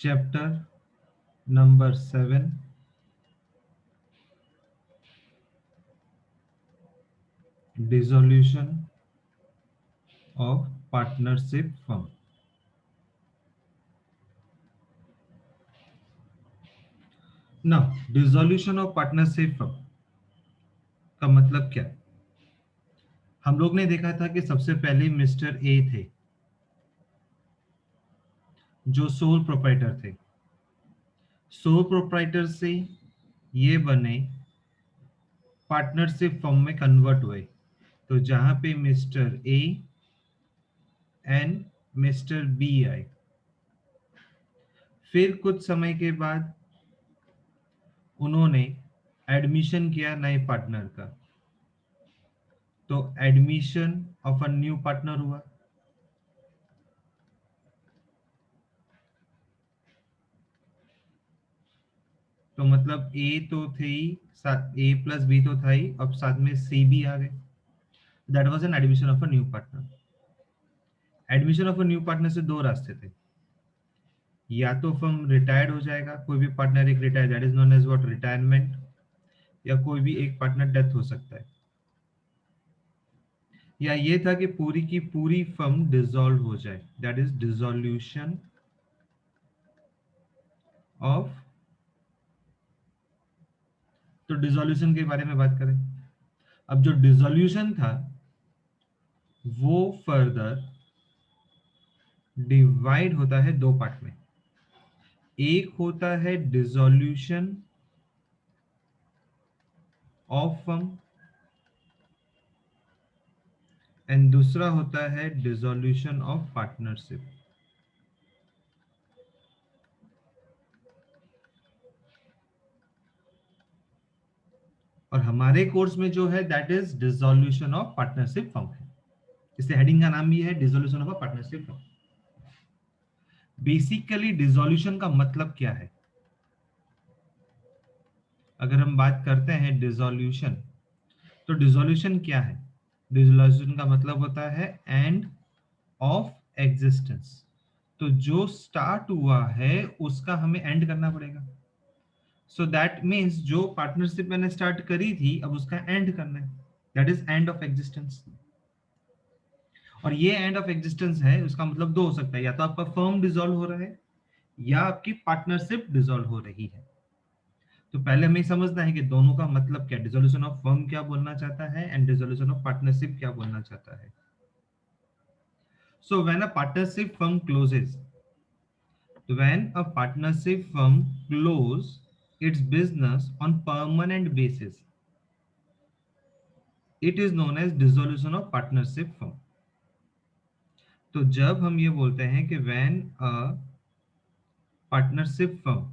Chapter number 7, dissolution of partnership firm. ना, dissolution of partnership firm का मतलब क्या? हम लोग ने देखा था कि सबसे पहले मिस्टर ए थे जो सोल प्रोप्राइटर थे। सोल प्रोप्राइटर से ये बने पार्टनरशिप फर्म में कन्वर्ट हुए। तो जहां पे mister A and mister B आए, फिर कुछ समय के बाद उन्होंने एडमिशन किया नए पार्टनर का, तो admission of a new partner हुआ। तो मतलब ए तो थे ही, साथ ए प्लस बी तो था ही, अब साथ में सी भी आ गए। That was an admission of a new partner. Admission of a new partner से दो रास्ते थे। या तो फर्म रिटायर्ड हो जाएगा, कोई भी पार्टनर एक retire, that is known as what, retirement. या कोई भी एक पार्टनर डेथ हो सकता है। या ये था कि पूरी की पूरी फर्म डिसॉल्व हो जाए, दैट इज डिसोल्यूशन ऑफ। तो डिसोल्यूशन के बारे में बात करें। अब जो डिसोल्यूशन था वो फर्दर डिवाइड होता है दो पार्ट में। एक होता है डिसोल्यूशन ऑफ फर्म एंड दूसरा होता है डिसोल्यूशन ऑफ पार्टनरशिप। और हमारे कोर्स में जो है that is dissolution of partnership firm है। इससे हेडिंग का नाम भी है dissolution of a partnership firm. Basically dissolution का मतलब क्या है? अगर हम बात करते हैं डिसोल्यूशन, तो डिसोल्यूशन क्या है? डिसोल्यूशन का मतलब होता है एंड ऑफ एग्जिस्टेंस। तो जो स्टार्ट हुआ है उसका हमें एंड करना पड़ेगा। सो दैट मीन्स जो पार्टनरशिप मैंने स्टार्ट करी थी अब उसका एंड करना है, that is end of existence. और ये एंड ऑफ एग्जिस्टेंस है, उसका मतलब दो हो सकता है, या तो आपका फर्म डिसॉल्व हो रहा है या आपकी पार्टनरशिप डिसॉल्व हो रही है। तो पहले हमें समझना है कि दोनों का मतलब क्या, डिसोल्यूशन ऑफ फर्म क्या बोलना चाहता है एंड डिसोल्यूशन ऑफ पार्टनरशिप क्या बोलना चाहता है। So when a partnership firm closes, when a partnership firm close its business on permanent basis, it is known as dissolution of partnership firm. तो जब हम ये बोलते हैं कि when a partnership firm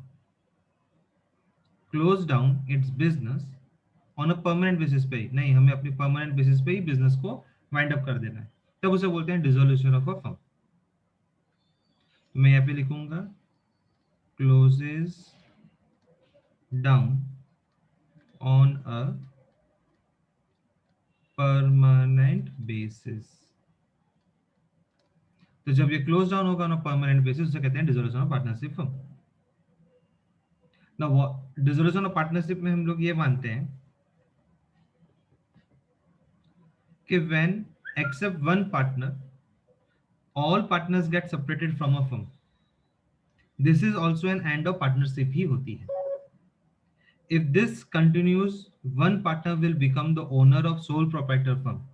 close down its business on a permanent basis पे ही, नहीं हमें अपनी permanent basis पे ही business को wind up कर देना है, तब उसे बोलते हैं dissolution of a firm। तो मैं यहाँ पे लिखूंगा closes down on a permanent basis। तो जब ये क्लोज डाउन होगा ना परमानेंट बेसिस, उसे कहते हैं डिसोल्यूशन ऑफ पार्टनरशिप फर्म। ना वो डिसोल्यूशन ऑफ पार्टनरशिप में हम लोग ये मानते हैं कि when except one partner all partners get separated from a firm, this is also an end of partnership ही होती है। If this continues, one partner will become the owner of sole proprietor firm.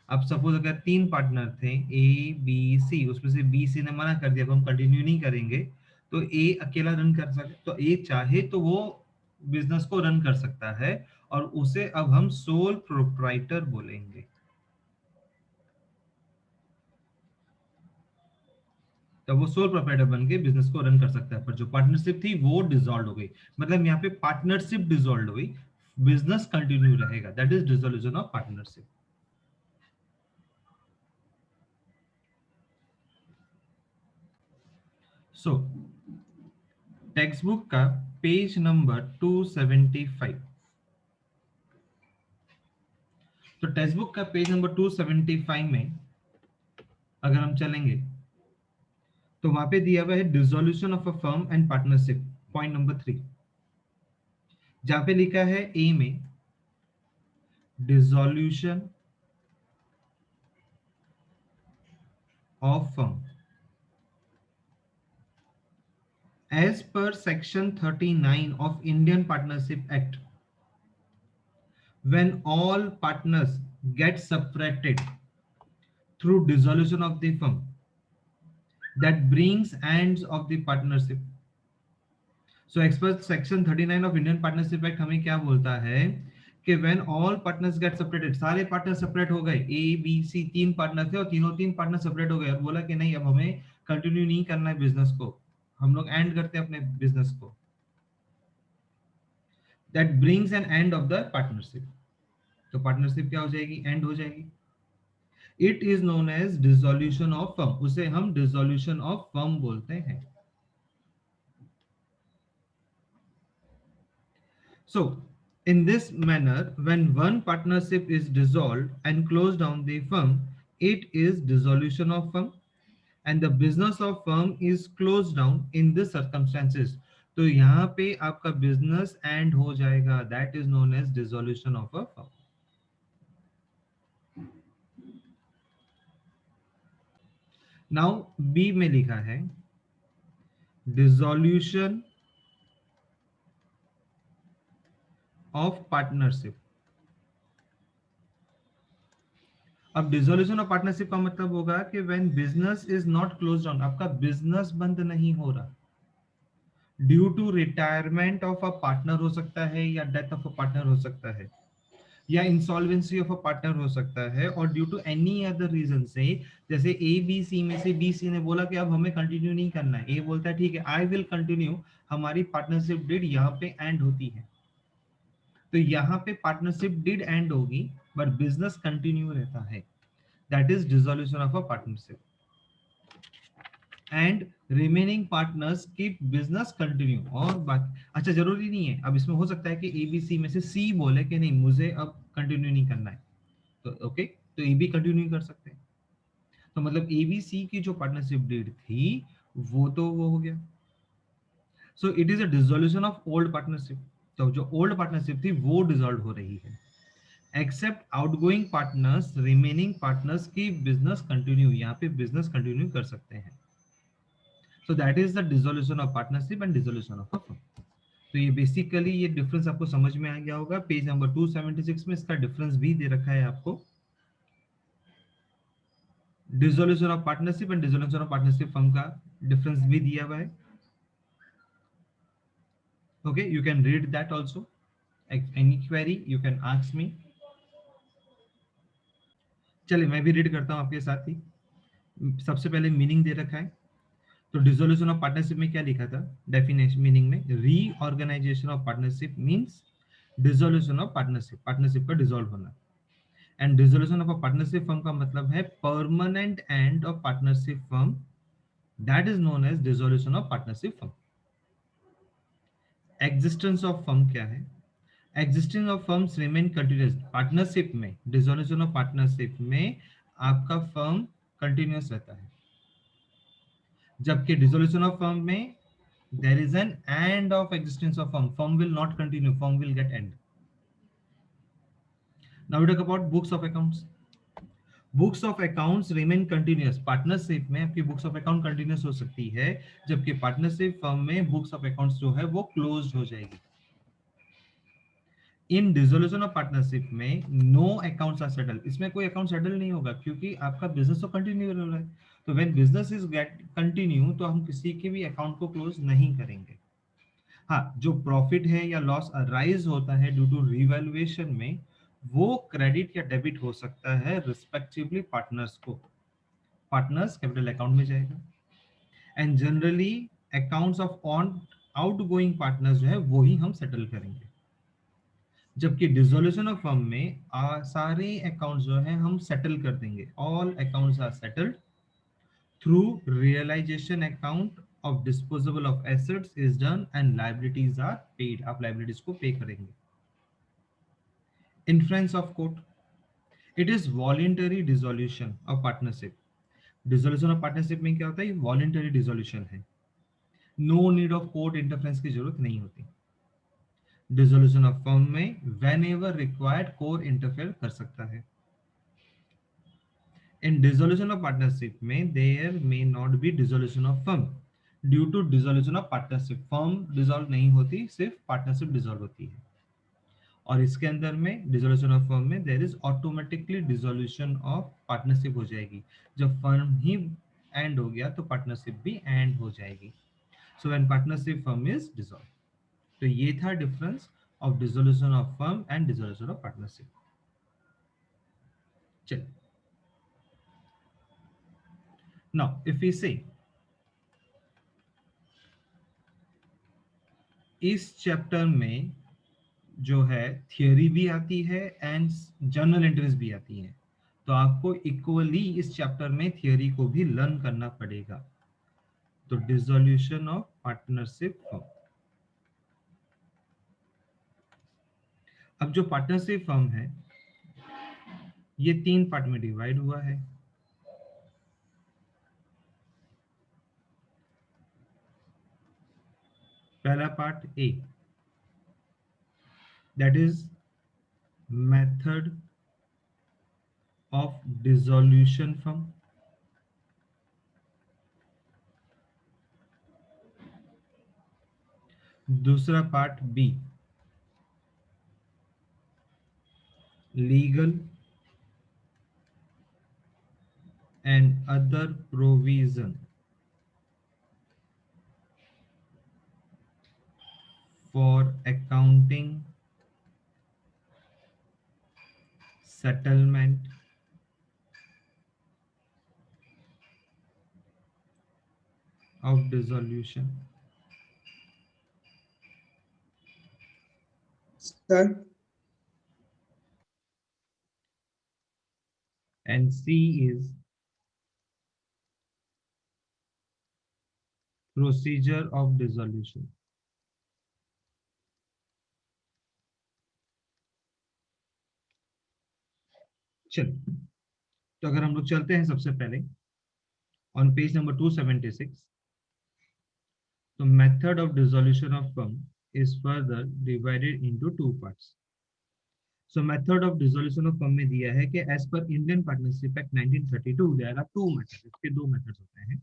अब suppose अगर तीन partner थे A B C, उसमें से B C ने मना कर दिया, अब हम कंटिन्यू नहीं करेंगे, तो ए अकेला रन कर सकते, तो ए चाहे तो वो बिजनेस को रन कर सकता है और उसे अब हम सोल प्रोप्राइटर बोलेंगे। तो वो सोल प्रोप्राइटर बन के बिजनेस को रन कर सकता है, पर जो पार्टनरशिप थी वो डिसॉल्व हो गई। मतलब यहाँ पे पार्टनरशिप डिसॉल्व हो गई, बिजनेस कंटिन्यू रहेगा, that is dissolution of partnership. So text book का पेज नंबर 275, तो टेक्स्ट बुक का पेज नंबर 275 में अगर हम चलेंगे तो वहां पे दिया हुआ है dissolution of a firm and partnership, point number 3, जहां पे लिखा है ए में dissolution of firm as per section 39 of Indian Partnership Act, when all partners get separated through dissolution of the firm, that brings ends of the partnership. So as per section 39 of Indian Partnership Act हमें क्या बोलता है कि when all partners get separated, सारे partner separate हो गए, A B C तीन partner थे और तीन पार्टनर सेपरेट हो गए और बोला कि नहीं अब हमें कंटिन्यू नहीं करना है बिजनेस को, हम लोग एंड करते हैं अपने बिजनेस को, that brings an end of the partnership. तो पार्टनरशिप क्या हो जाएगी, एंड हो जाएगी. It is known as dissolution of firm, उसे हम डिसोल्यूशन ऑफ फर्म बोलते हैं. So in this manner, when one partnership is dissolved and closed down the firm, it is dissolution of firm and the business of firm is closed down in this circumstances. तो यहाँ पे आपका business end हो जाएगा, that is known as dissolution of a firm. Now B में लिखा है dissolution of partnership. अब डिसोल्यूशन ऑफ पार्टनरशिप का मतलब होगा कि when business is not close down, आपका बिजनेस बंद नहीं हो रहा, due to retirement of a partner हो सकता है, या डेथ ऑफ अ पार्टनर हो सकता है, या इंसॉल्वेंसी ऑफ अ पार्टनर हो सकता है, और due to any other reason से, जैसे ए बी सी में से बी सी ने बोला कि अब हमें कंटिन्यू नहीं करना है, ए बोलता है ठीक है आई विल कंटिन्यू, हमारी पार्टनरशिप डिड यहाँ पे एंड होती है. तो यहाँ पे पार्टनरशिप डिड एंड होगी बट बिजनेस कंटिन्यू रहता है, that is dissolution of a partnership. And remaining partners keep business continue. और बाकी अच्छा जरूरी नहीं है, अब इसमें हो सकता है कि एबीसी में से सी बोले कि नहीं मुझे अब कंटिन्यू नहीं करना है, तो ओके, तो ए बी कंटिन्यू कर सकते हैं. तो मतलब एबीसी की जो पार्टनरशिप डीड थी वो तो वो हो गया. So it is a dissolution of old partnership. तो जो ओल्ड पार्टनरशिप थी वो डिसॉल्व हो रही है. Except outgoing partners, remaining partners की बिजनेस कंटिन्यू, यहाँ पे बिजनेस कंटिन्यू कर सकते हैं. So that is the dissolution of partnership and dissolution of a firm. तो ये बेसिकली ये डिफरेंस आपको समझ में आ गया होगा. पेज नंबर 276 में इसका डिफरेंस भी दे रखा है आपको. Dissolution of partnership and dissolution of partnership firm का डिफरेंस भी दिया हुआ है. Okay, you can read that also. Any query you can ask me. चलिए मैं भी रीड करता हूं आपके साथ ही. सबसे पहले मीनिंग दे रखा है. तो डिसोल्यूशन ऑफ पार्टनरशिप में क्या लिखा था डेफिनेशन मीनिंग में, reorganisation of partnership means dissolution of partnership, partnership का डिसॉल्व होना. And dissolution of a partnership firm का मतलब है permanent end of partnership firm, that is known as dissolution of partnership firm. Existence of firm क्या है? Existing of firms remain continuous. Partnership में, dissolution of partnership में आपका firm continuous रहता है, जबकि डिसोल्यूशन ऑफ फर्म में there is an end of existence of firm, firm will not continue, firm will get end. Now we talk about books of accounts. Books of accounts remain continuous. Partnership में आपकी books of account continuous हो सकती है, जबकि partnership firm में books of accounts जो है वो क्लोज हो जाएगी. इन डिसोल्यूशन ऑफ पार्टनरशिप में नो अकाउंट्स आर सेटल, इसमें कोई अकाउंट सेटल नहीं होगा क्योंकि आपका बिजनेस तो कंटिन्यू हो रहा है. तो when business is get continue तो हम किसी के भी अकाउंट को क्लोज नहीं करेंगे. हाँ, जो प्रॉफिट है या लॉस अराइज होता है ड्यू टू रिवैल्यूएशन में, वो क्रेडिट या डेबिट हो सकता है रिस्पेक्टिवली पार्टनर्स को. पार्टनर्स कैपिटल अकाउंट में जाएगा. And generally accounts of on outgoing partners जो है वो ही हम सेटल करेंगे. जबकि डिसोल्यूशन ऑफ फर्म में सारे अकाउंट्स जो है हम सेटल कर देंगे. All accounts are settled through realisation account of disposable of assets is done and liabilities are paid. आप liabilities को पे करेंगे. Inference of court. It is voluntary dissolution of partnership. Dissolution of partnership में क्या होता है, ये वॉलंटरी डिसोल्यूशन है, no need of court interference की जरूरत नहीं होती। डिसोल्यूशन ऑफ फर्म में whenever required court interfere कर सकता है। इन डिसोल्यूशन ऑफ पार्टनरशिप में there may not be dissolution of firm due to dissolution of partnership. Firm dissolve नहीं होती, सिर्फ पार्टनरशिप डिसॉल्व होती है। और इसके अंदर में डिसोल्यूशन ऑफ फर्म में there is automatically dissolution of partnership हो जाएगी। जब फर्म ही एंड हो गया तो पार्टनरशिप भी एंड हो जाएगी। So when partnership firm is dissolve. तो ये था difference of dissolution of firm and dissolution of partnership. चलिए, नाउ इफ वी से इस चैप्टर में जो है थियोरी भी आती है एंड जर्नल एंट्रीज भी आती हैं, तो आपको इक्वली इस चैप्टर में थियोरी को भी लर्न करना पड़ेगा। तो डिसोल्यूशन ऑफ पार्टनरशिप फर्म, अब जो पार्टनरशिप फर्म है ये 3 पार्ट में डिवाइड हुआ है। पहला part A, that is method of dissolution firm. दूसरा part B, legal and other provision for accounting, settlement of dissolution, Sir, and C is procedure of dissolution. चलिए, तो अगर हम लोग चलते हैं सबसे पहले ऑन पेज नंबर 276, तो method of dissolution of firm is further divided into 2 parts. So method of dissolution of firm में दिया है कि as per Indian Partnership Act 1932 there are 2 methods, इसके 2 मेथड्स होते हैं।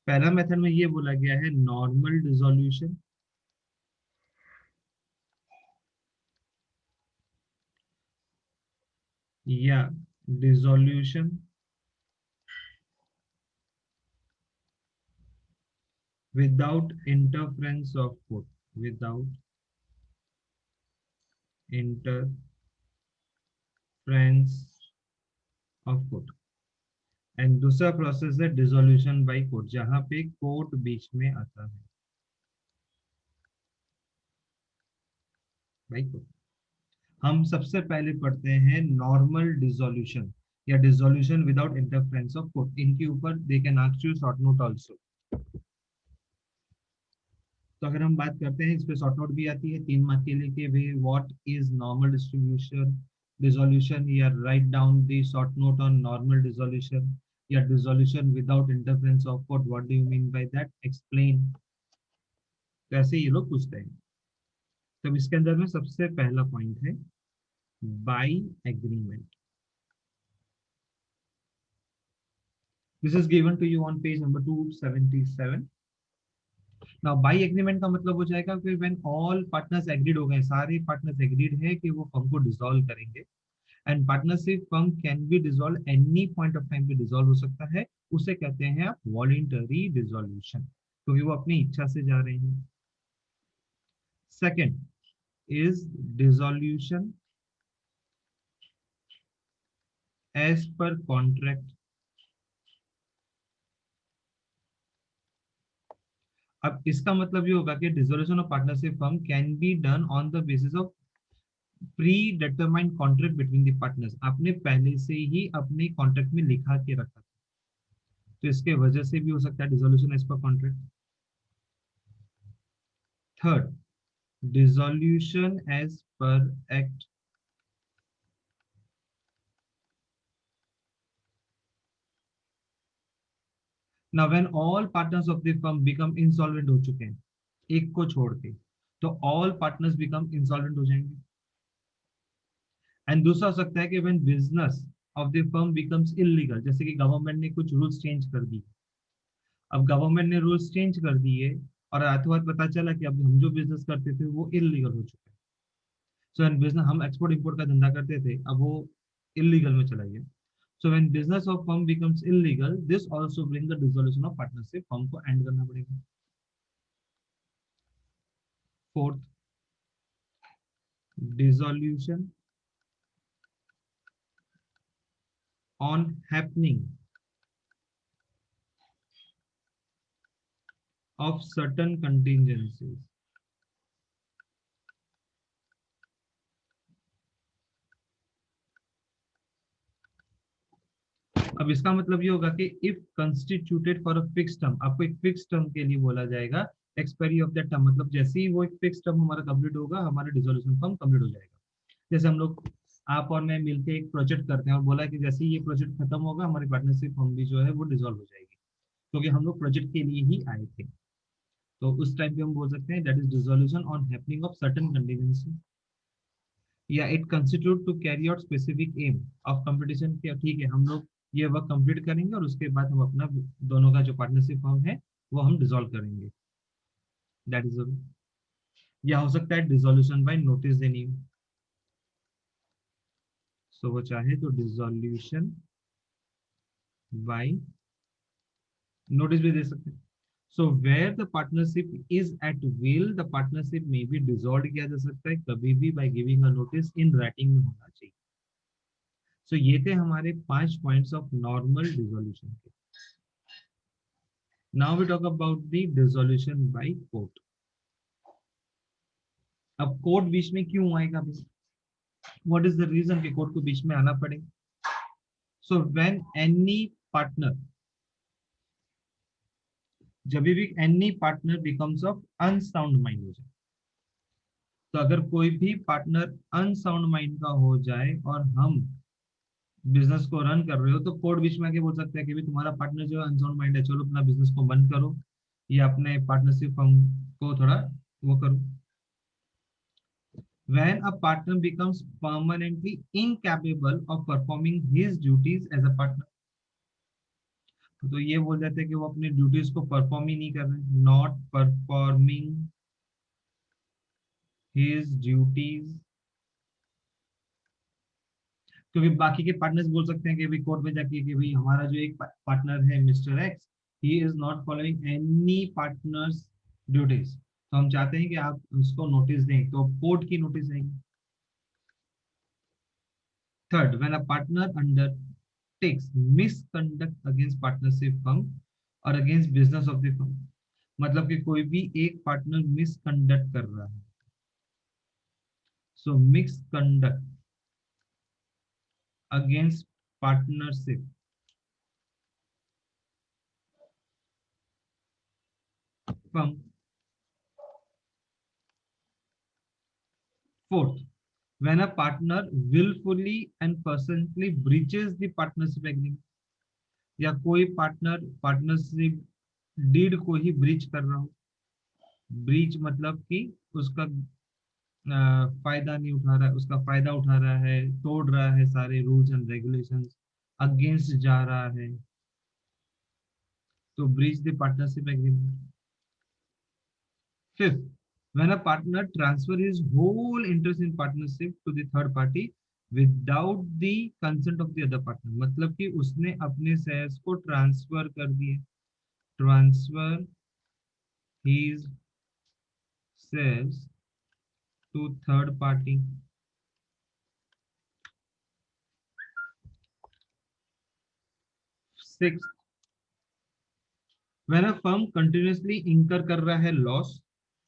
पहला मेथड में ये बोला गया है नॉर्मल डिसोल्यूशन, या dissolution without interference of court, without interference of court। And दूसरा प्रोसेस है डिसोल्यूशन बाय कोर्ट, जहां पे कोर्ट बीच में आता है, बाय कोर्ट। हम सबसे पहले पढ़ते हैं नॉर्मल डिसोल्यूशन या dissolution without interference of court. इनके ऊपर they can ask you short note also. तो अगर हम बात करते हैं, इस पे शॉर्ट नोट भी आती है 3 मार्क के लिए कि भाई what is normal distribution dissolution, या write down the short note on normal dissolution या dissolution without interference of court, what do you mean by that, explain. तो ऐसे ये लोग पूछते हैं। तो इसके अंदर में सबसे पहला पॉइंट है by agreement. This is given to you on page number 277। Now by agreement का मतलब हो जाएगा कि व्हेन ऑल पार्टनर्स एग्रीड हो गए, सारे पार्टनर्स एग्रीड है कि वो फर्म को डिसॉल्व करेंगे, and partnership firm can B dissolve any point of time पे डिसॉल्व हो सकता है, उसे कहते हैं आप वॉलंटरी डिसॉल्यूशन, क्योंकि वो अपनी इच्छा से जा रहे हैं। Second is dissolution as per contract. अब इसका मतलब ये होगा कि dissolution of partnership firm can be done on the basis of predetermined contract between the partners. आपने पहले से ही अपने कॉन्ट्रैक्ट में लिखा के रखा था, तो इसके वजह से भी हो सकता है dissolution as per contract. Third, dissolution as per act. Now when all partners of the firm become insolvent हो चुके हैं एक को छोड़ के, तो ऑल पार्टनर्स बिकम इंसॉल्वेंट हो जाएंगे। एंड दूसरा हो सकता है कि when business of the firm becomes illegal, जैसे कि गवर्नमेंट ने कुछ रूल्स चेंज कर दिए, अब गवर्नमेंट ने रूल्स चेंज कर दिए और रातों रात पता चला कि अब हम जो बिजनेस करते थे वो इलीगल हो चुका है। सो व्हेन बिजनेस, हम एक्सपोर्ट इंपोर्ट का धंधा करते थे, अब वो इलीगल में चला गया। So when business of firm becomes illegal, this also bring the dissolution of partnership, firm को एंड करना पड़ेगा। Fourth, dissolution on happening of certain contingencies। अब इसका मतलब ये होगा कि if constituted for a fix term, आपको एक फिक्स टर्म के लिए बोला जाएगा, एक्सपायरी ऑफ दैट टर्म, मतलब जैसे ही वो एक फिक्स टर्म हमारा कंप्लीट होगा, हमारा डिसोल्यूशन फॉर्म कंप्लीट हो जाएगा। जैसे हम लोग, आप और मैं मिलके एक प्रोजेक्ट करते हैं और बोला कि जैसे ही ये प्रोजेक्ट खत्म होगा, हमारी पार्टनरशिप फॉर्म भी जो है वो डिसॉल्व हो जाएगी, क्योंकि हम लोग प्रोजेक्ट के लिए ही आए थे। तो उस टाइम पे हम बोल सकते हैं that is dissolution on happening of certain contingency, या it constitute to carry out specific aim of competition. क्या ठीक है, हम लोग ये वर्क कंप्लीट करेंगे और उसके बाद हम अपना दोनों का जो पार्टनरशिप फॉर्म है वो हम डिसॉल्व करेंगे, दैट इज। या हो सकता है डिसोल्यूशन बाय नोटिस देनी, सो वो चाहे तो डिसोल्यूशन बाय नोटिस भी दे सकते हैं। So where the partnership is at will, the partnership में भी डिसॉल्व किया जा सकता है कभी भी by giving a notice, in writing में होना चाहिए। सो ये थे हमारे 5 पॉइंट्स ऑफ नॉर्मल डिसोल्यूशन के। Now we talk about the dissolution by court. अब कोर्ट बीच में क्यों आएगा भाई, व्हाट इज द रीजन कि कोर्ट को बीच में आना पड़े। सो व्हेन एनी पार्टनर, जब भी any partner becomes of unsound mind हो जाए, तो अगर कोई भी पार्टनर अनसाउंड माइंड का हो जाए और हम बिजनेस को रन कर रहे हो, तो कोर्ट बीच में आके बोल सकता है कि भाई तुम्हारा पार्टनर जो है अनसाउंड माइंड है, चलो अपना बिजनेस को बंद करो या अपने पार्टनरशिप फर्म को थोड़ा वो करो। When a partner becomes permanently incapable of performing his duties as a partner, तो ये बोल जाते हैं कि वो अपनी ड्यूटीज को परफॉर्म ही नहीं कर रहे, नॉट परफॉर्मिंग हिज ड्यूटीज, क्योंकि बाकी के पार्टनर्स बोल सकते हैं कि भाई कोर्ट में जाके कि भाई हमारा जो एक पार्टनर है mister x, he is not following any partners duties, तो हम चाहते हैं कि आप उसको नोटिस दें, तो कोर्ट की नोटिस देंगे। Third, when a partner undertakes misconduct against partnership firm और against business of the firm, मतलब कि कोई भी एक पार्टनर मिसकंडक्ट कर रहा है, so misconduct against partnership firm. Fourth, when a partner willfully and persistently breaches the partnership agreement, या कोई पार्टनर पार्टनरशिप डीड को ही ब्रीच कर रहा हो, ब्रीच मतलब कि उसका फायदा नहीं उठा रहा है, उसका फायदा उठा रहा है, तोड़ रहा है सारे रूल्स एंड रेगुलेशंस, अगेंस्ट जा रहा है, तो breach the partnership agreement. Fifth, when a partner transfer his whole interest in partnership to the third party without the consent of the other partner, मतलब कि उसने अपने शेयर्स को ट्रांसफर कर दिए, transfer his shares to third party। Sixth, when a firm continuously incur कर रहा है loss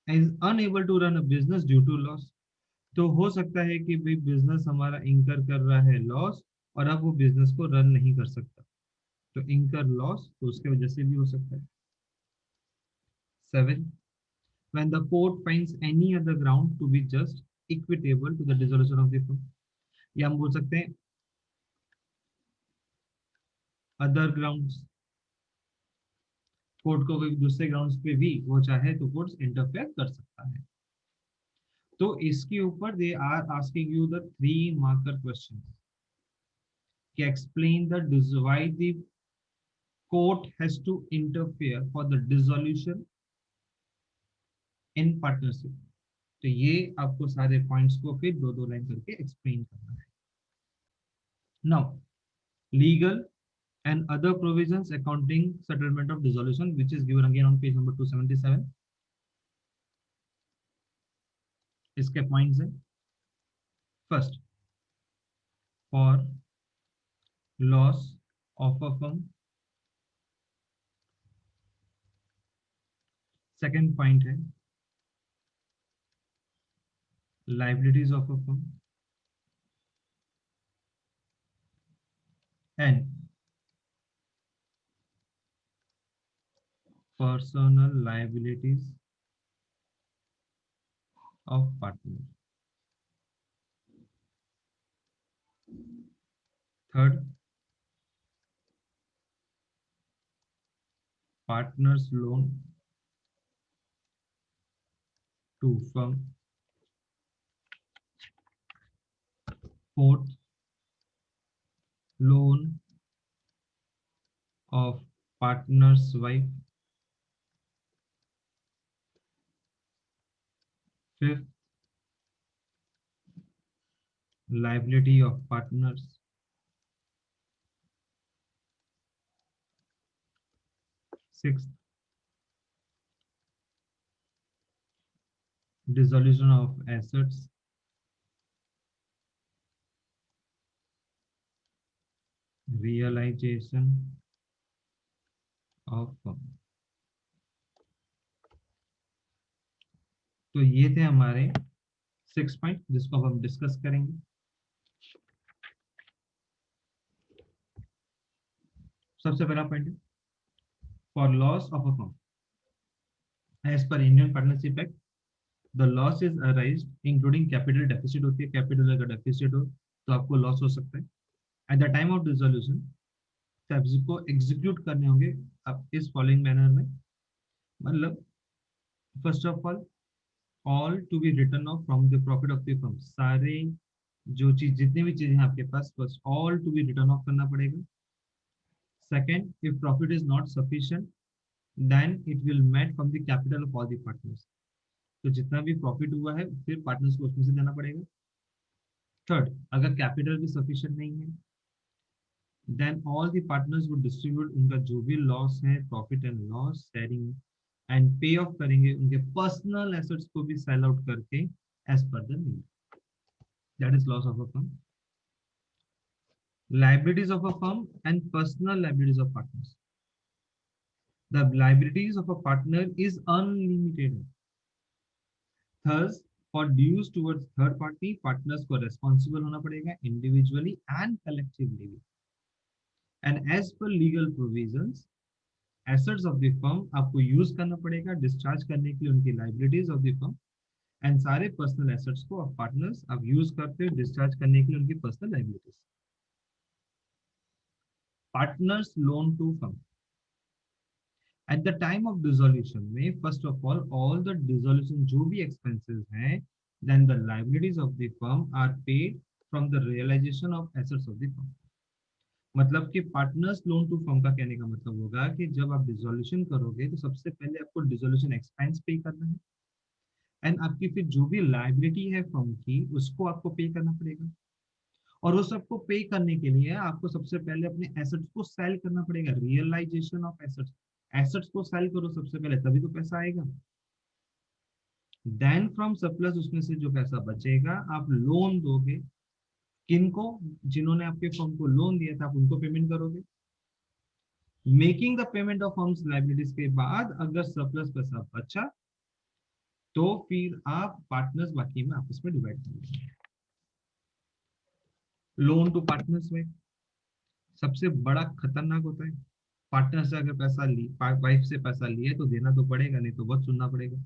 and is unable to run a business due to loss, तो हो सकता है कि भाई बिजनेस हमारा इंकर कर रहा है लॉस और अब वो बिजनेस को रन नहीं कर सकता, तो इंकर लॉस तो उसके वजह से भी हो सकता है। 7, when the court finds any other ground to be just equitable to the dissolution of the firm, या हम बोल सकते हैं अदर ग्राउंड्स, कोर्ट को कोई दूसरे ग्राउंड्स पे भी वो चाहे तो कोर्ट इंटरफेयर कर सकता है। तो इसके ऊपर they are asking you the 3 marker question कि explain the why the court has to interfere for the dissolution in partnership। तो ये आपको सारे पॉइंट्स को फिर दो दो लाइन करके एक्सप्लेन करना है। Now legal and other provisions accounting settlement of dissolution, which is given again on page number 277। इसके पॉइंट्स है, first, for loss of a firm. Second point है liabilities of a firm and personal liabilities of partner। Third, partners loan to firm। Fourth, loan of partner's wife। Fifth, liability of partners। Sixth, dissolution of assets। realization of firm। तो ये थे हमारे 6 point जिसको अब हम discuss करेंगे। सबसे पहला पॉइंट है for loss of a firm as per Indian partnership act the loss is arised including capital deficit होती है, कैपिटल अगर डेफिसिट हो तो आपको लॉस हो सकता है। At the time of dissolution steps को एग्जीक्यूट करने होंगे अब इस फॉलोइंग मैनर में, मतलब first of all to be written off from the profit of the firm. सारे जो चीज जितनी भी चीजें हैं आपके पास बस all to be written off करना पड़ेगा। Second, if profit is not sufficient then it will met from the capital of all the partners. तो जितना भी प्रॉफिट हुआ है फिर पार्टनर्स को उसमें से देना पड़ेगा। थर्ड, अगर कैपिटल भी सफिशिएंट नहीं है then all the partners would distribute उनका जो भी लॉस है profit and loss sharing and pay off करेंगे उनके पर्सनल एसेट्स को भी सेल आउट करके as per the need. That is loss of a firm. Liabilities of a firm and personal liabilities of partners. The liabilities of a partner is unlimited. Thus, for dues towards third party, partners को responsible होना पड़ेगा individually and collectively. And as per legal provisions, assets of the firm आपको use करना पड़ेगा discharge करने के लिए उनकी liabilities of the firm and सारे personal assets को आप partners आप use करते हो discharge करने के लिए उनकी personal liabilities। Partners loan to firm at the time of dissolution में first of all the dissolution जो भी expenses हैं then the liabilities of the firm are paid from the realization of assets of the firm। मतलब कि partners loan to firm का कहने का मतलब होगा कि जब आप डिसोल्यूशन करोगे तो सबसे पहले आपको डिसोल्यूशन एक्सपेंस पे करना है एंड आपकी फिर जो भी लाइबिलिटी है फर्म की उसको आपको पे करना पड़ेगा। और उस सबको पे करने के लिए आपको सबसे पहले अपने एसेट्स को सेल करना पड़ेगा, रियलाइजेशन ऑफ एसेट्स। एसेट्स को सेल करो सबसे पहले तभी तो पैसा आएगा। देन फ्रॉम सरप्लस उसमें से जो पैसा बचेगा आप लोन दोगे किनको, जिन्होंने आपके फर्म को लोन दिया था आप उनको पेमेंट करोगे। Making the payment of firms liabilities के बाद अगर सरप्लस पैसा बचा तो फिर आप पार्टनर्स बाकी में आपस में डिवाइड करेंगे। लोन टू पार्टनर्स में सबसे बड़ा खतरनाक होता है। पार्टनर से अगर पैसा ली वाइफ से पैसा लिए तो देना तो पड़ेगा, नहीं तो बहुत सुनना पड़ेगा।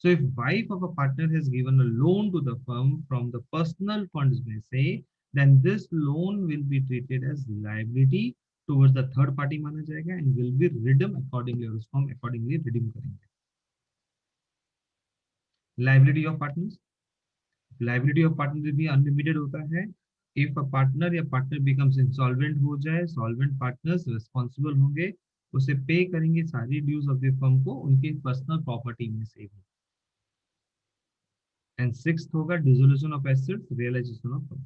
So if wife of a partner has given a loan to the firm from the personal funds may say, then this loan will be treated as liability towards the third party माना जाएगा and will be redeem accordingly, और उसको हम accordingly redeem करेंगे। Liability of partners, liability of partner भी unlimited होता है। If a partner या पार्टनर बिकम्स इंसॉल्वेंट हो जाए, सॉल्वेंट पार्टनर्स रिस्पॉन्सिबल होंगे, उसे पे करेंगे सारी ड्यूज ऑफ द फर्म को उनके पर्सनल प्रॉपर्टी में से भी। एंड सिक्स्थ होगा dissolution of assets, realisation of firm.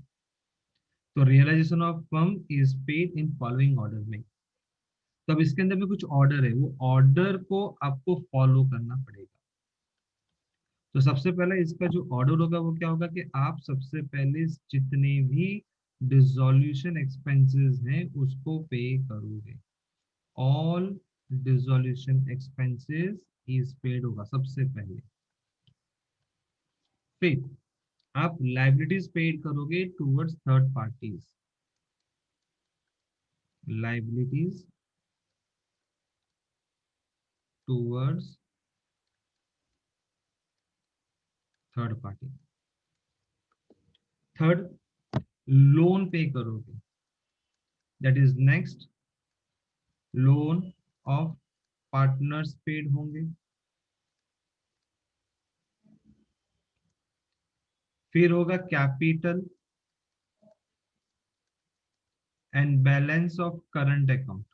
तो realisation of firm is paid in following order में। तो अब इसके अंदर में कुछ ऑर्डर है, वो ऑर्डर को आपको फॉलो करना पड़ेगा। तो सबसे पहले इसका जो ऑर्डर होगा वो क्या होगा कि आप सबसे पहले जितने भी डिसोल्यूशन एक्सपेंसेस हैं उसको पे करोगे। All dissolution expenses is paid होगा सबसे पहले। फिर आप लाइबिलिटीज पेड करोगे towards third parties, liabilities towards third party. Third, loan पे करोगे, that is next, loan of partners paid होंगे। फिर होगा capital and balance of current account,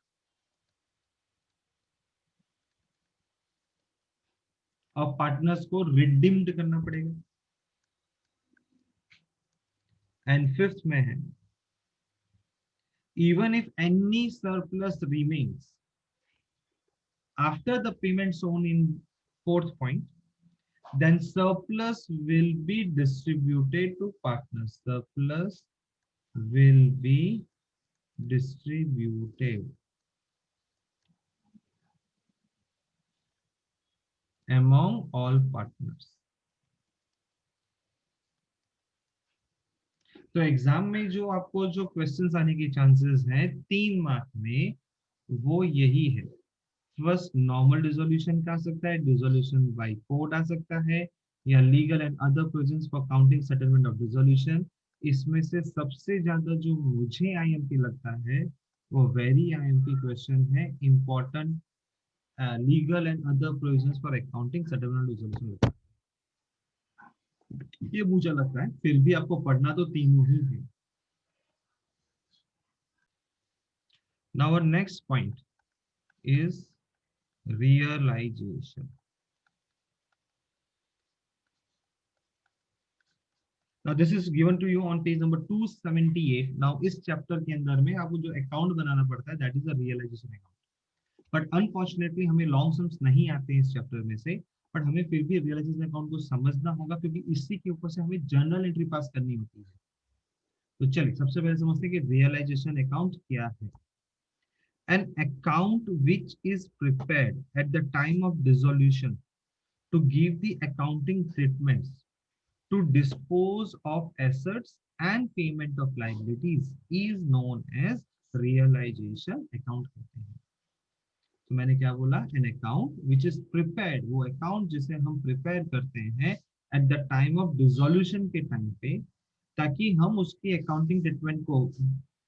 और पार्टनर्स को रिडीम्ड करना पड़ेगा। एंड फिफ्थ में है even if any surplus remains after the payment shown in fourth point, then surplus will be distributed to partners, surplus will be distributed among all partners। तो exam में जो आपको जो क्वेश्चंस आने की चांसेस हैं 3 मार्क में, वो यही है। फर्स्ट, नॉर्मल डिसोल्यूशन का आ सकता है, डिसोल्यूशन बाय कोर्ट आ सकता है, या legal and other provisions for counting settlement of dissolution. इसमें से सबसे ज्यादा जो मुझे आईएमपी लगता है वो वेरी आईएमपी क्वेश्चन है, important, legal and other provisions for accounting settlement dissolution. ये मुझे लगता है, फिर भी आपको पढ़ना तो तीनों ही है। Now our next point is realisation. Now this is given to you on page number 278. Now इस चैप्टर के अंदर में आपको जो अकाउंट बनाना पड़ता है that is a realisation account. But unfortunately हमें लॉन्ग सम्स नहीं आते हैं इस चैप्टर में से, बट हमें फिर भी रियलाइजेशन अकाउंट को समझना होगा क्योंकि इसी के ऊपर से हमें जर्नल एंट्री पास करनी होती है। तो चलिए सबसे पहले समझते हैं कि रियलाइजेशन अकाउंट क्या है। An account which is prepared eight the time of dissolution to give the accounting treatments to dispose of assets and payment of liabilities is known as realization account कहते हैं। तो मैंने क्या बोला, an account which is prepared, वो account जिसे हम prepare करते हैं eight the time of dissolution के टाइम पे, ताकि हम उसकी अकाउंटिंग ट्रीटमेंट को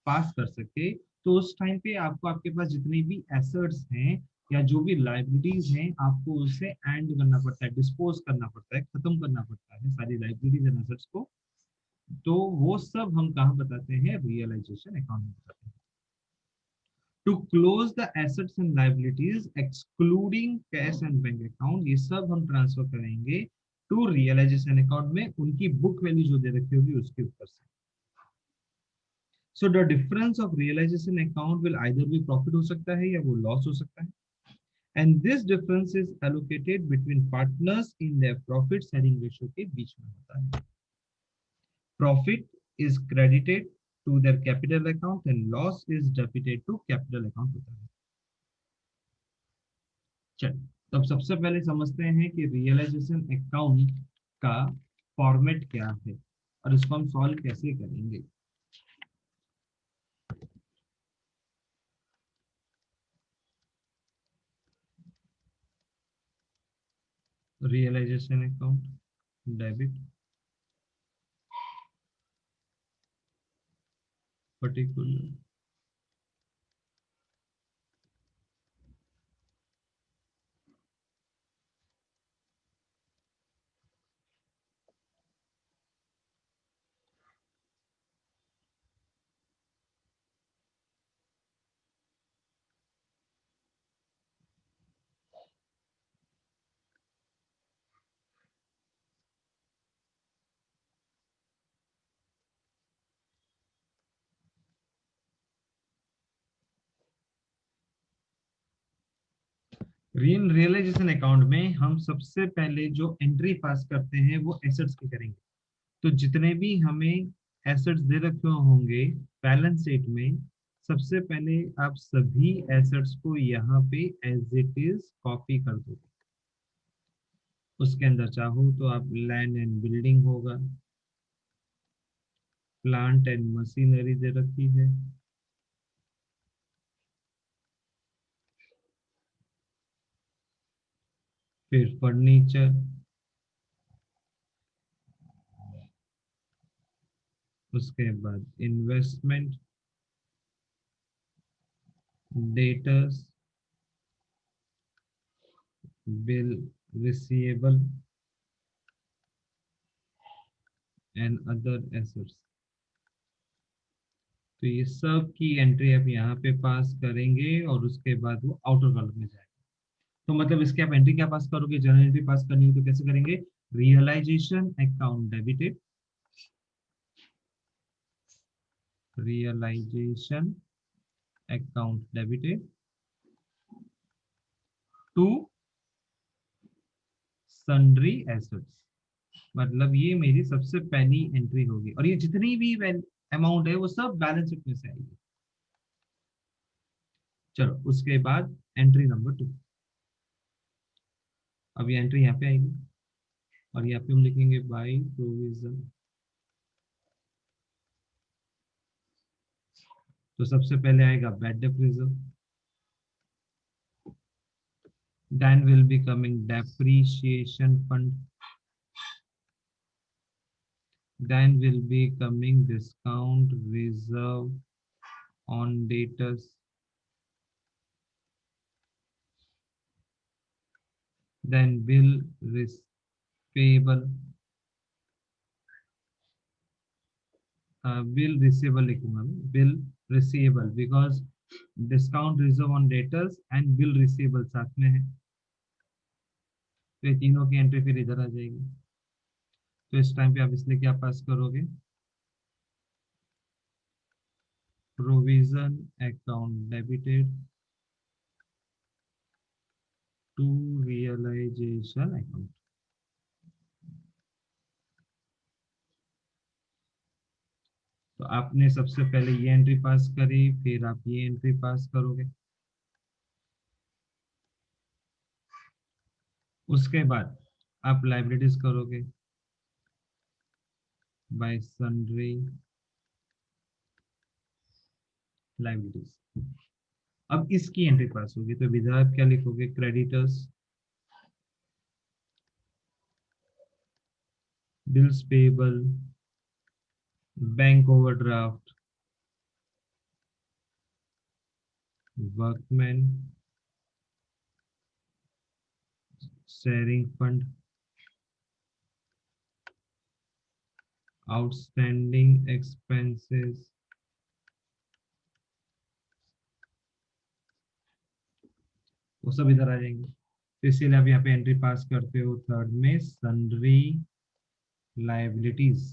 पास कर सके। तो उस टाइम पे आपको आपके पास जितनी भी एसेट्स हैं या जो भी लाइबिलिटीज हैं आपको उसे एंड करना पड़ता है, डिस्पोज करना पड़ता है, खत्म करना पड़ता है सारी लाइबिलिटीज एंड एसेट्स को। तो वो सब हम कहाँ बताते हैं, रियलाइजेशन अकाउंट में बताते हैं। To close the assets and liabilities excluding cash and bank account, ये सब हम ट्रांसफर करेंगे टू रियलाइजेशन अकाउंट में, उनकी बुक वैल्यू जो दे रखी होगी उसके ऊपर से। So the difference of realisation account will either भी प्रॉफिट हो सकता है या वो लॉस हो सकता है, and this difference is allocated between partners in their profit sharing ratio के बीच में होता है। Profit is credited to their capital account and loss is debited to capital account होता है। चलिए तो अब सबसे पहले समझते हैं कि रियलाइजेशन अकाउंट का फॉर्मेट क्या है और इसको हम सॉल्व कैसे करेंगे। Realisation account, debit, particular realisation account में हम सबसे पहले जो एंट्री पास करते हैं वो एसेट्स की करेंगे। तो जितने भी हमें एसेट्स दे रखे होंगे बैलेंस शीट में, सबसे पहले आप सभी एसेट्स को यहाँ पे एज इट इज कॉपी कर दो। उसके अंदर चाहो तो आप लैंड एंड बिल्डिंग होगा, प्लांट एंड मशीनरी दे रखी है, फिर फर्नीचर, उसके बाद investment, debtors, bill receivable and other assets. तो ये सब की एंट्री आप यहाँ पे पास करेंगे और उसके बाद वो आउटर कॉलम में जाएगा। तो मतलब इसके आप एंट्री क्या पास करोगे, जर्नल एंट्री पास करनी हो तो कैसे करेंगे, realisation account debited, realisation account debited to sundry assets. मतलब ये मेरी सबसे पहली एंट्री होगी और ये जितनी भी अमाउंट है वो सब बैलेंस शीट में से आएगी। चलो उसके बाद एंट्री नंबर 2। अब ये एंट्री यहाँ पे आएगी और यहाँ पे हम लिखेंगे बाय प्रोविजन। तो सबसे पहले आएगा bad debt reserve, then will be coming depreciation fund, then will be coming discount reserve on debtors, then bill payable, bill receivable लिखूंगा मैं, bill receivable because discount reserve on debtors and bill receivable साथ में है, तो ये तीनों की entry फिर इधर आ जाएगी। तो इस टाइम पे आप इसलिए क्या पास करोगे, provision account debited to realisation account. तो आपने सबसे पहले ये एंट्री पास करी, फिर आप ये एंट्री पास करोगे। उसके बाद आप लाइबिलिटीज करोगे, बाय सन्ड्री लाइबिलिटीज। अब इसकी एंट्री पास होगी तो विधायक क्या लिखोगे, creditors, bills payable, bank overdraft, workman sharing fund, outstanding expenses, वो सब इधर आ जाएंगे। तो इसीलिए आप यहाँ पे एंट्री पास करते हो थर्ड में sundry liabilities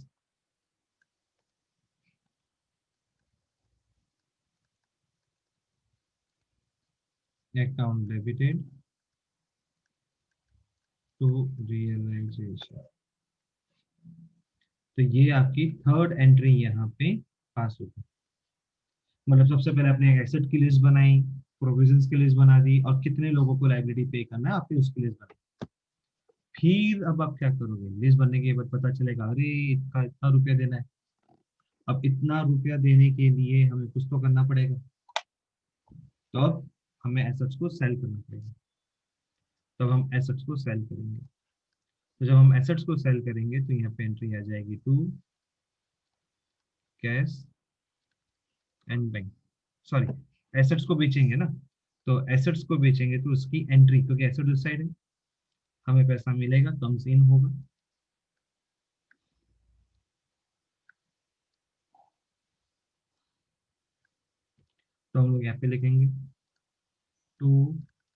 account debited to realisation. तो ये आपकी थर्ड एंट्री यहाँ पे पास होगी। मतलब सबसे पहले आपने एक एसेट की लिस्ट बनाई, प्रोविजंस की लिस्ट बना दी और कितने लोगों को लाइबिलिटी पे करना है आपने उसकी लिस्ट बनाई। फिर अब आप क्या करोगे, लिस्ट बनने के बाद पता चलेगा अरे इतना इतना रुपया देना है। अब इतना रुपया देने के लिए हमें कुछ तो करना पड़ेगा, तो अब हमें एसेट्स को सेल करना पड़ेगा। तब हम एसेट्स को सेल करेंगे। तो जब हम एसेट्स को सेल करेंगे तो यहाँ पे एंट्री आ जाएगी to cash and bank. Sorry, assets को बेचेंगे ना, तो एसेट्स को बेचेंगे तो उसकी एंट्री, क्योंकि एसेट उस साइड है, हमें पैसा मिलेगा, कम्स इन होगा। तो हम लोग यहाँ पे लिखेंगे to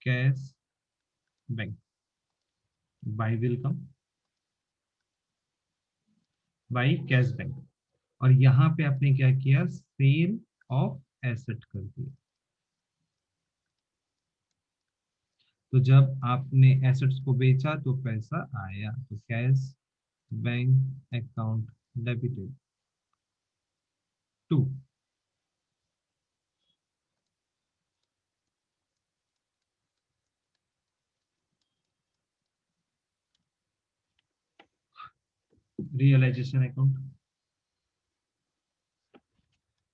cash bank, by will come by cash bank. और यहाँ पे आपने क्या किया, सेल ऑफ एसेट कर दिया। तो जब आपने एसेट्स को बेचा तो पैसा आया, तो cash bank account debited to realisation account.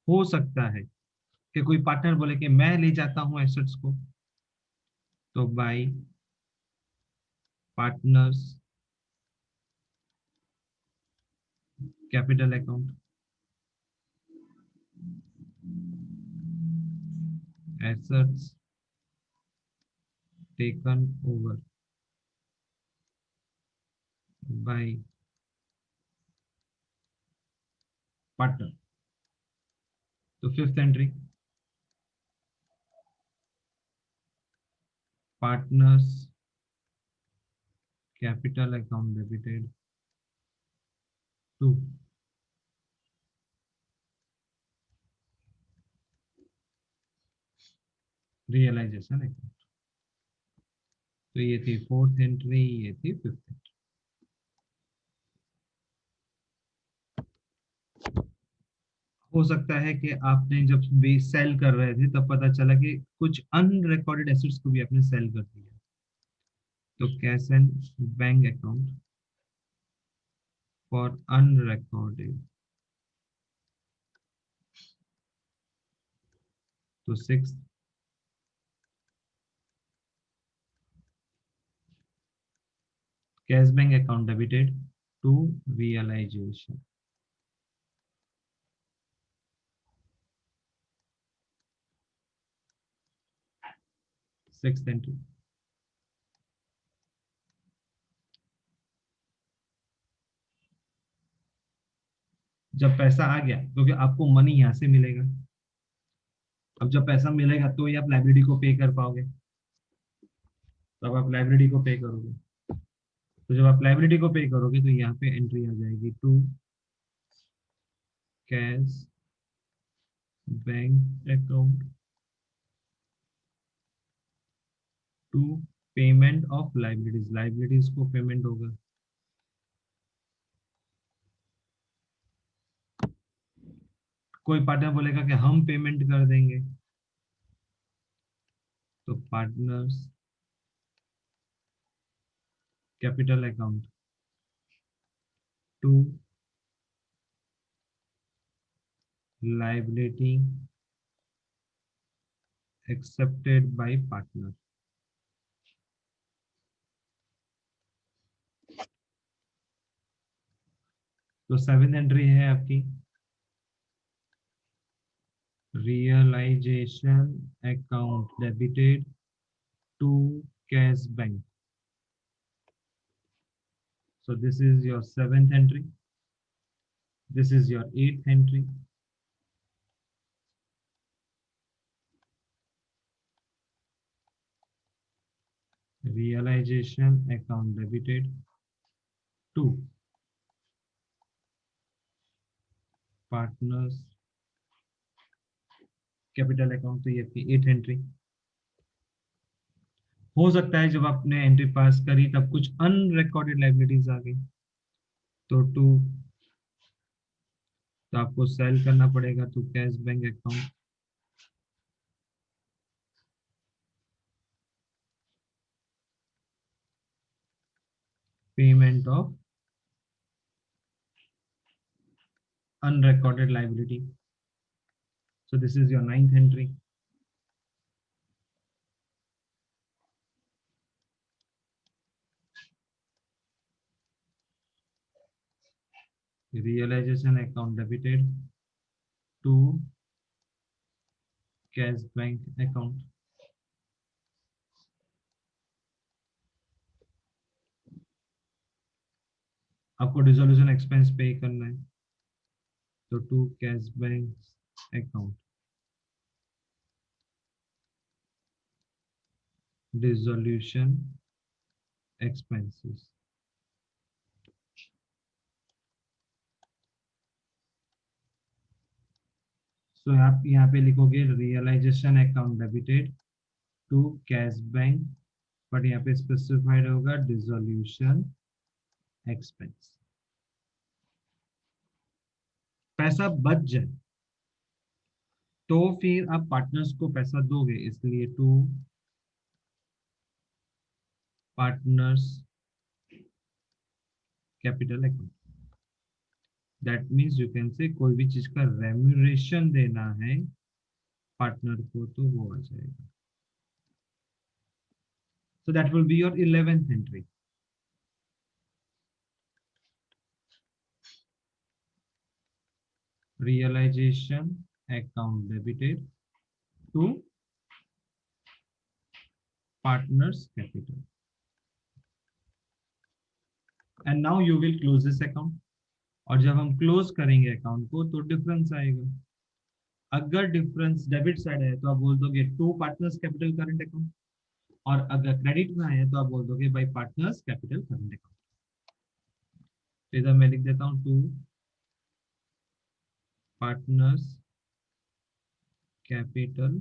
हो सकता है कि कोई पार्टनर बोले कि मैं ले जाता हूं एसेट्स को, तो by partners capital account assets taken over by partner. तो fifth entry, partners capital account debited to realisation account. तो ये थी फोर्थ एंट्री, ये थी फिफ्थ। हो सकता है कि आपने जब भी सेल कर रहे थे तब पता चला कि कुछ अनरिकॉर्डेड एसेट्स को भी आपने सेल कर दिया, तो cash and bank account for unrecorded, तो six cash bank account debited to realisation. Six entry, जब पैसा आ गया क्योंकि आपको मनी यहाँ से मिलेगा, अब जब पैसा मिलेगा तो ही आप लाइब्रेरी को पे कर पाओगे, तब आप लाइब्रेरी को पे करोगे। तो जब आप लाइब्रेरी को पे करोगे तो यहाँ पे एंट्री आ जाएगी to cash bank account to payment of liabilities, liabilities को पेमेंट होगा। कोई पार्टनर बोलेगा कि हम पेमेंट कर देंगे, तो partners capital account to liability accepted by partner. तो सेवन एंट्री है आपकी realisation account debited to cash bank. So this is your seventh entry. This is your eighth entry. Realization account debited to partners capital account. तो ये थी eight entry. हो सकता है जब आपने एंट्री पास करी तब कुछ अनरिकॉर्डेड लाइबिलिटीज आ गई, तो टू, तो आपको सेल करना पड़ेगा to cash bank account payment of unrecorded liability. So this is your ninth entry. Realization account debited to cash bank account. आपको डिसोल्यूशन एक्सपेंस पे करना है, तो to cash bank account dissolution expenses. So आप यहाँ पे लिखोगे realisation account debited to cash bank but यहाँ पे स्पेसिफाइड होगा डिसोल्यूशन एक्सपेंस। पैसा बच जाए तो फिर आप पार्टनर्स को पैसा दोगे, इसलिए to partners capital account. That means you can say कोई भी चीज का रेम्यूनरेशन देना है पार्टनर को तो वो आ जाएगा। So that will be your 11th entry. Realization account debited to partners capital. And now you will close this account. और जब हम क्लोज करेंगे अकाउंट को तो डिफरेंस आएगा। अगर डिफरेंस डेबिट साइड है तो आप बोल दोगे to partners capital current account, और अगर क्रेडिट में आए तो आप बोल दोगे by partners capital current account. तो इधर मैं लिख देता हूँ टू पार्टनर्स कैपिटल